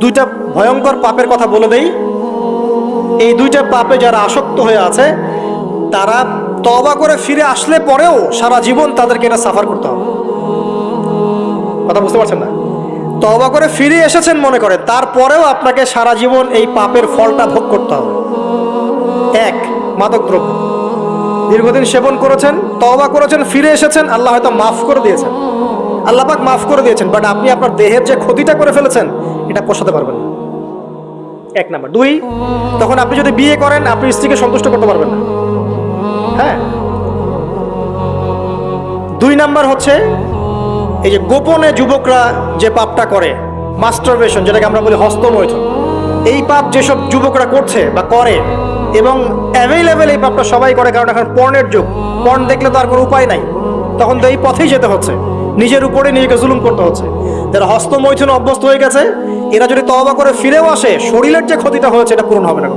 দুইটা ভয়ঙ্কর পাপের কথা বলে দেই। এই দুইটা পাপে যারা আসক্ত হয়ে আছে তারা তওবা করে ফিরে আসলে পরেও সারা জীবন তাদেরকে এটা সাফার করতে হবে। কথা বুঝতে পারছেন না? তওবা করে ফিরে এসেছেন মনে করেন, তারপরেও আপনাকে সারা জীবন এই পাপের ফলটা ভোগ করতে হবে। এক, মাদকদ্রব্য দীর্ঘদিন সেবন করেছেন, তওবা করেছেন, ফিরে এসেছেন, আল্লাহ হয়তো মাফ করে দিয়েছেন, আল্লাহ পাক মাফ করে দিয়েছেন, বাট আপনি আপনার দেহের যে ক্ষতিটা করে ফেলেছেন এটা পোষাতে পারবেন না। এক নাম্বার। দুই, তখন আপনি যদি বিয়ে করেন আপনি স্ত্রীকে সন্তুষ্ট করতে পারবেন না। হ্যাঁ। দুই নাম্বার হচ্ছে এই যে গোপনে যুবকরা যে পাপটা করে, মাস্টারবেশন, যেটাকে আমরা বলি হস্তমৈথুন, এই পাপ যেসব যুবকরা করছে বা করে, এবং অ্যাভেলেবেল এই পাপটা সবাই করে, কারণ এখন পর্নের যুগ, পর্ন দেখলে তো আর কোনো উপায় নাই, তখন তো এই পথেই যেতে হচ্ছে, নিজের উপরে নিজেকে জুলুম করতে হচ্ছে। যারা হস্তমৈথুনে অভ্যস্ত হয়ে গেছে এরা যদি তওবা করে ফিরেও আসে, শরীরের যে ক্ষতিটা হয়েছে এটা পূরণ হবে না।